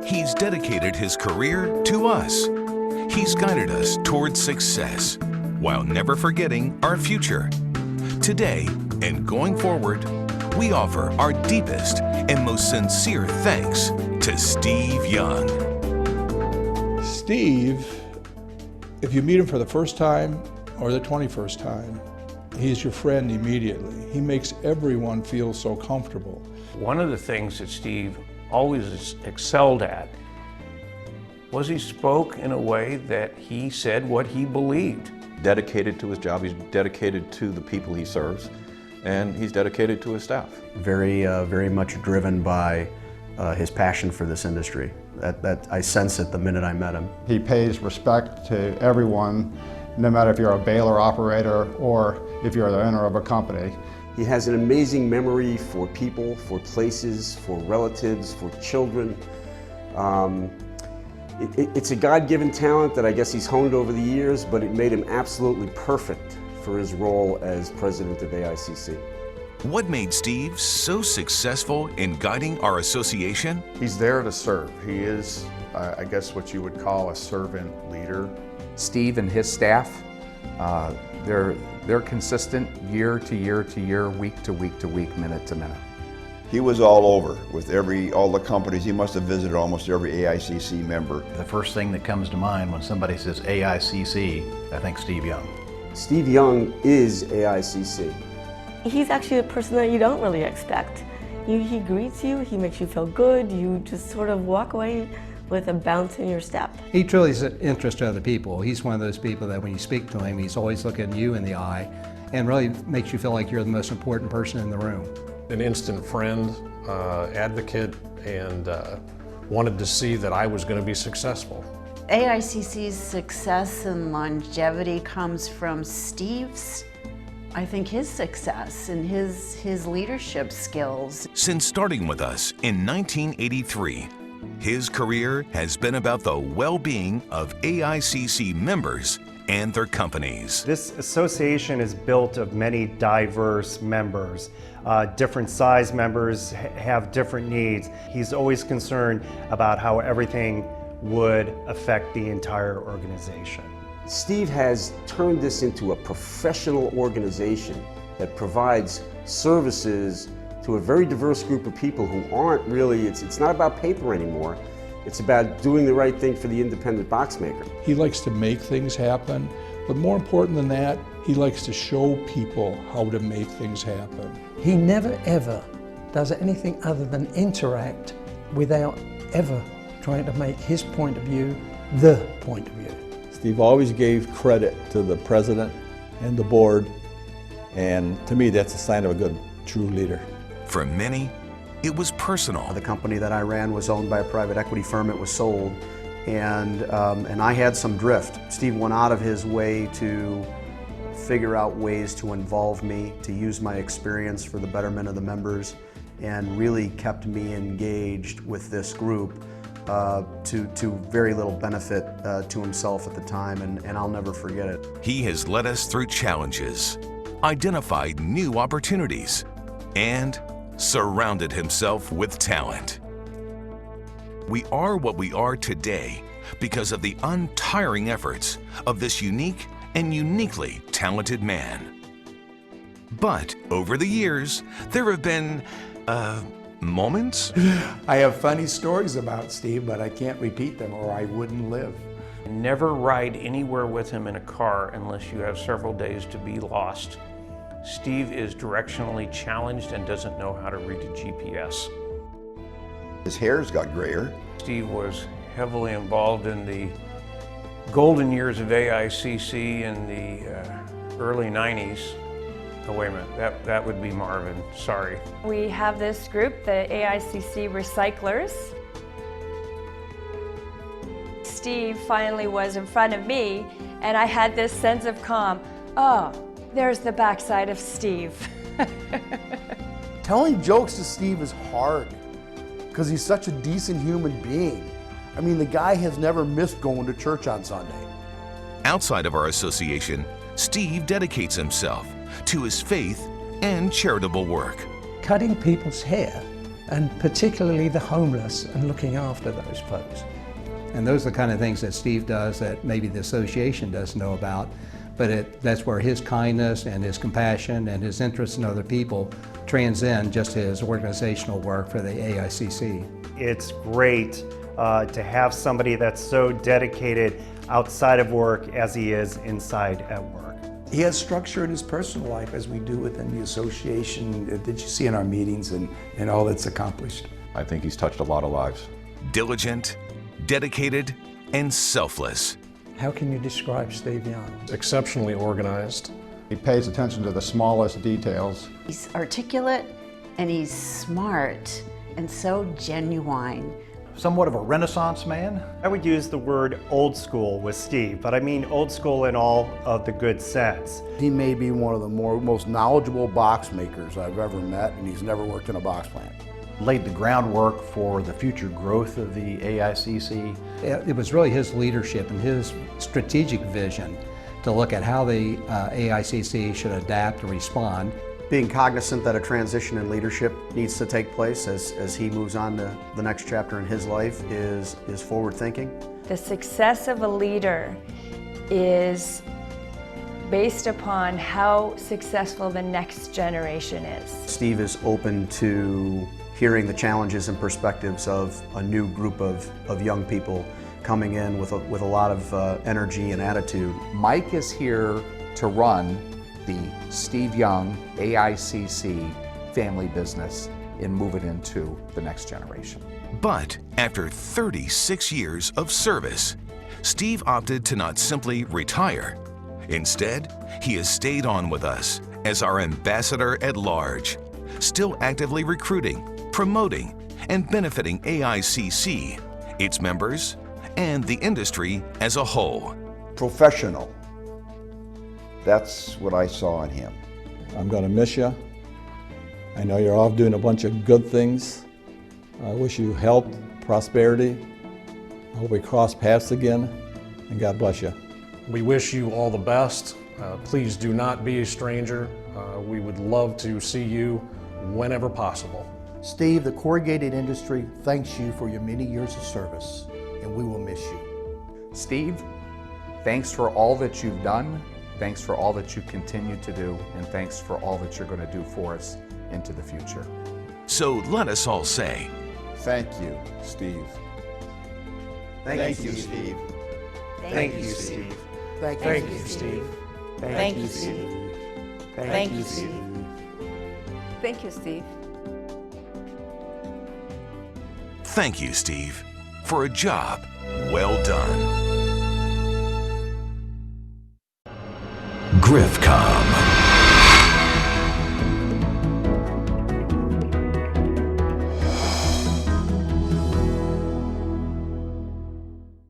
He's dedicated his career to us. He's guided us towards success while never forgetting our future. Today and going forward, we offer our deepest and most sincere thanks to Steve Young. Steve, if you meet him for the first time or the 21st time, he's your friend immediately. He makes everyone feel so comfortable. One of the things that Steve always excelled at was he spoke in a way that he said what he believed. Dedicated to his job, he's dedicated to the people he serves, and he's dedicated to his staff. Very much driven by his passion for this industry. That I sense it the minute I met him. He pays respect to everyone, no matter if you're a baler operator or if you're the owner of a company. He has an amazing memory for people, for places, for relatives, for children. It's a God-given talent that I guess he's honed over the years, but it made him absolutely perfect for his role as president of AICC. What made Steve so successful in guiding our association? He's there to serve. He is, I guess, what you would call a servant leader. Steve and his staff, they're consistent year to year to year, week to week to week, minute to minute. He was all over with all the companies. He must have visited almost every AICC member. The first thing that comes to mind when somebody says AICC, I think Steve Young. Steve Young is AICC. He's actually a person that you don't really expect. He greets you, he makes you feel good, you just sort of walk away with a bounce in your step. He truly is an interest to other people. He's one of those people that when you speak to him, he's always looking you in the eye and really makes you feel like you're the most important person in the room. An instant friend, advocate, and wanted to see that I was going to be successful. AICC's success and longevity comes from Steve's, I think, his success and his leadership skills. Since starting with us in 1983, his career has been about the well-being of AICC members and their companies. This association is built of many diverse members. Different size members have different needs. He's always concerned about how everything would affect the entire organization. Steve has turned this into a professional organization that provides services to a very diverse group of people who aren't really, it's not about paper anymore. It's about doing the right thing for the independent box maker. He likes to make things happen, but more important than that, he likes to show people how to make things happen. He never ever does anything other than interact without ever trying to make his point of view the point of view. Steve always gave credit to the president and the board, and to me that's a sign of a good, true leader. For many, it was personal. The company that I ran was owned by a private equity firm. It was sold, and I had some drift. Steve went out of his way to figure out ways to involve me, to use my experience for the betterment of the members, and really kept me engaged with this group to very little benefit to himself at the time, and I'll never forget it. He has led us through challenges, identified new opportunities, and surrounded himself with talent. We are what we are today because of the untiring efforts of this unique and uniquely talented man. But over the years, there have been, moments? I have funny stories about Steve, but I can't repeat them or I wouldn't live. Never ride anywhere with him in a car unless you have several days to be lost. Steve is directionally challenged and doesn't know how to read a GPS. His hair's got grayer. Steve was heavily involved in the golden years of AICC in the early 90s. Oh, wait a minute, that would be Marvin, sorry. We have this group, the AICC Recyclers. Steve finally was in front of me, and I had this sense of calm. Oh, there's the backside of Steve. Telling jokes to Steve is hard because he's such a decent human being. I mean, the guy has never missed going to church on Sunday. Outside of our association, Steve dedicates himself to his faith and charitable work. Cutting people's hair, and particularly the homeless, and looking after those folks. And those are the kind of things that Steve does that maybe the association doesn't know about, but that's where his kindness and his compassion and his interest in other people transcend just his organizational work for the AICC. It's great to have somebody that's so dedicated outside of work as he is inside at work. He has structure in his personal life, as we do within the association that you see in our meetings and all that's accomplished. I think he's touched a lot of lives. Diligent, dedicated, and selfless. How can you describe Steve Young? Exceptionally organized. He pays attention to the smallest details. He's articulate and he's smart and so genuine. Somewhat of a Renaissance man. I would use the word old school with Steve, but I mean old school in all of the good sense. He may be one of the most knowledgeable box makers I've ever met, and he's never worked in a box plant. Laid the groundwork for the future growth of the AICC. It was really his leadership and his strategic vision to look at how the AICC should adapt and respond. Being cognizant that a transition in leadership needs to take place as he moves on to the next chapter in his life is forward thinking. The success of a leader is based upon how successful the next generation is. Steve is open to hearing the challenges and perspectives of a new group of young people coming in with a lot of energy and attitude. Mike is here to run the Steve Young AICC family business and move it into the next generation. But after 36 years of service, Steve opted to not simply retire. Instead, he has stayed on with us as our ambassador at large, still actively recruiting, promoting, and benefiting AICC, its members, and the industry as a whole. Professional. That's what I saw in him. I'm going to miss you. I know you're off doing a bunch of good things. I wish you health, prosperity. I hope we cross paths again, and God bless you. We wish you all the best. Please do not be a stranger. We would love to see you whenever possible. Steve, the corrugated industry thanks you for your many years of service, and we will miss you. Steve, thanks for all that you've done. Thanks for all that you continue to do, and thanks for all that you're going to do for us into the future. So let us all say, thank you, Steve. Thank you, Steve. Thank you, Steve. Thank you, Steve. Thank you, Steve. Thank you, Steve. Thank you, Steve. thank you, Steve, for a job well done. GriffCom.